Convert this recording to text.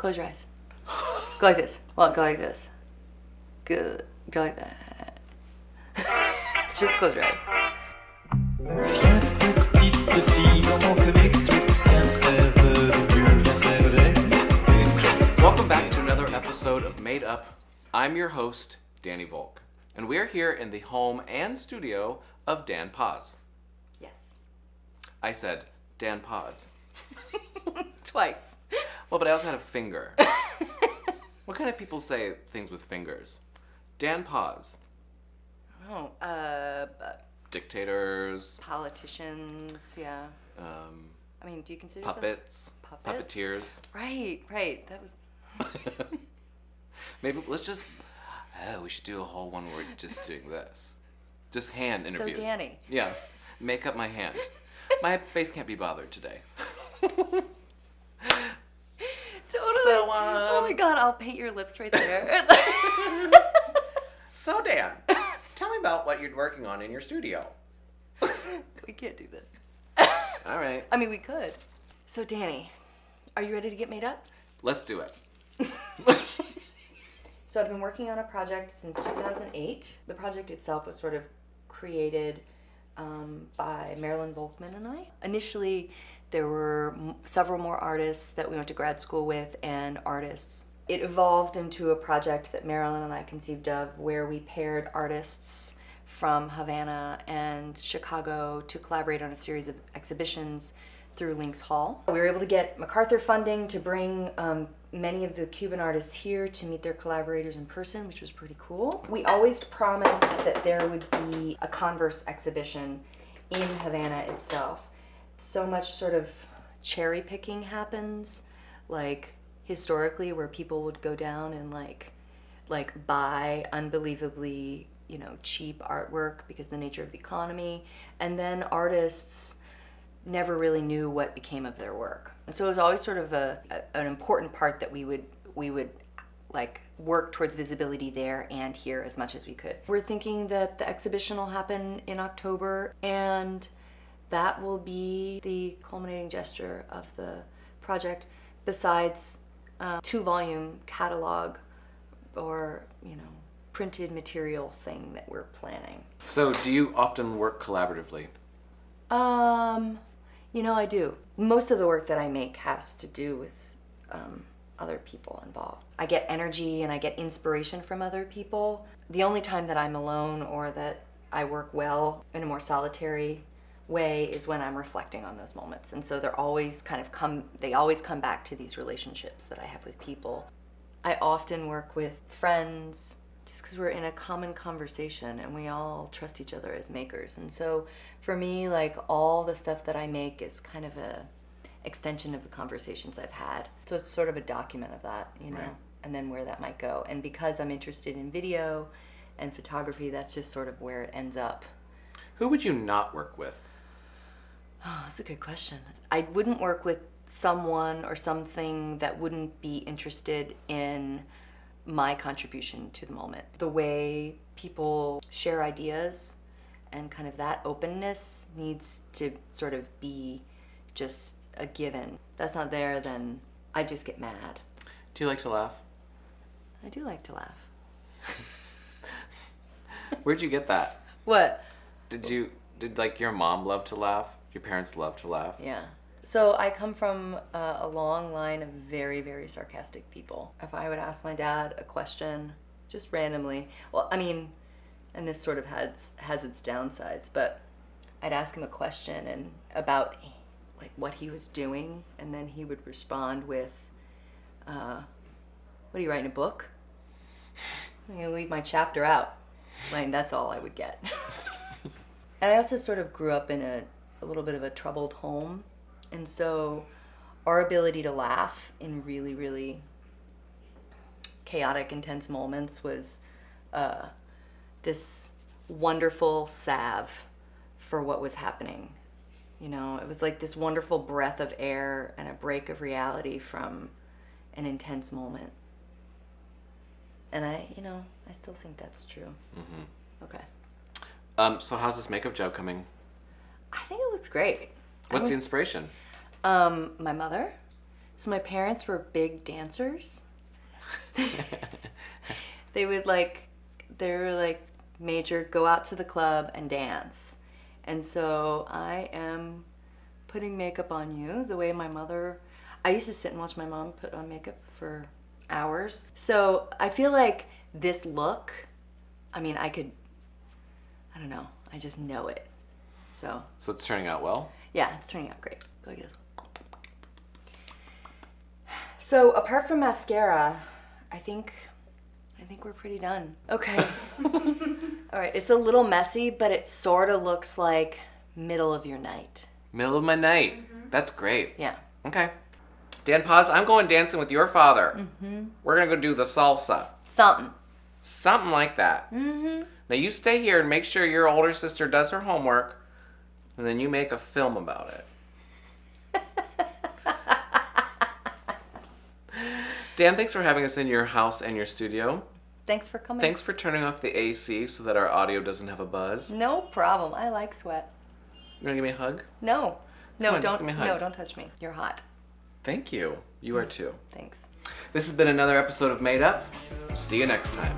Close your eyes. Go like this. Well, go like this. Good. Go like that. Just close your eyes. Viens, petite fille, dans mon m'explique. Viens faire le mieux, viens faire les. Welcome back to another episode of Made Up. I'm your host, Danny Volk, and we are here in the home and studio of Dan PAZ. Yes. I said Dan PAZ. Twice. Well, but I also had a finger. What kind of people say things with fingers? Dan PAZ. Oh, Dictators. politicians, yeah. I mean, do you consider Puppets. Puppets? Puppeteers. Right. That was... Maybe let's just... we should do a whole one where we're just doing this. Just hand interviews. So Danny. Yeah. Make up my hand. My face can't be bothered today. Totally. So, oh my god, I'll paint your lips right there. So, Dan, tell me about what you're working on in your studio. We can't do this. All right. I mean, we could. So, Danny, are you ready to get made up? Let's do it. So I've been working on a project since 2008. The project itself was sort of created by Marilyn Volkman and I. Initially, there were several more artists that we went to grad school with and artists. It evolved into a project that Marilyn and I conceived of where we paired artists from Havana and Chicago to collaborate on a series of exhibitions through Links Hall. We were able to get MacArthur funding to bring many of the Cuban artists here to meet their collaborators in person, which was pretty cool. We always promised that there would be a Converse exhibition in Havana itself. So much sort of cherry picking happens, like historically, where people would go down and like buy unbelievably, cheap artwork because of the nature of the economy, and then artists never really knew what became of their work. And so it was always sort of an important part that we would like work towards visibility there and here as much as we could. We're thinking that the exhibition will happen in October, and that will be the culminating gesture of the project, besides 2-volume catalog or, printed material thing that we're planning. So, do you often work collaboratively? I do. Most of the work that I make has to do with other people involved. I get energy and I get inspiration from other people. The only time that I'm alone or that I work well in a more solitary way is when I'm reflecting on those moments. And so they're always they always come back to these relationships that I have with people. I often work with friends just because we're in a common conversation and we all trust each other as makers. And so for me, like, all the stuff that I make is kind of a extension of the conversations I've had. So it's sort of a document of that, Right. And then where that might go. And because I'm interested in video and photography, that's just sort of where it ends up. Who would you not work with? Oh, that's a good question. I wouldn't work with someone or something that wouldn't be interested in my contribution to the moment. The way people share ideas and kind of that openness needs to sort of be just a given. If that's not there, then I just get mad. Do you like to laugh? I do like to laugh. Where'd you get that? What? Did your mom love to laugh? Your parents love to laugh? Yeah. So I come from a long line of very, very sarcastic people. If I would ask my dad a question, just randomly, well, I mean, and this sort of has its downsides, but I'd ask him a question and about like what he was doing, and then he would respond with, "What are you writing, a book?" I'm gonna leave my chapter out. Like, that's all I would get. And I also sort of grew up in a little bit of a troubled home. And so our ability to laugh in really, really chaotic, intense moments was this wonderful salve for what was happening. It was like this wonderful breath of air and a break of reality from an intense moment. And I still think that's true. Mm-hmm. Okay. So how's this makeup job coming? I think it looks great. What's the inspiration? My mother. So my parents were big dancers. They were like major go out to the club and dance. And so I am putting makeup on you the way I used to sit and watch my mom put on makeup for hours. So I feel like this look, I mean, I don't know, I just know it. So it's turning out well? yeah, it's turning out great. Go like this. So apart from mascara, I think we're pretty done. Okay. All right, it's a little messy, but it sort of looks like middle of your night. Middle of my night. That's great. Yeah. Okay. Dan Paz, I'm going dancing with your father. We're going to go do the salsa. Something like that. Now you stay here and make sure your older sister does her homework, and then you make a film about it. Dan, thanks for having us in your house and your studio. Thanks for coming. Thanks for turning off the AC so that our audio doesn't have a buzz. No problem. I like sweat. You want to give me a hug? No. No, Come on, just don't. give me a hug. No, don't touch me. You're hot. Thank you. You are too. Thanks. This has been another episode of Made Up. See you next time.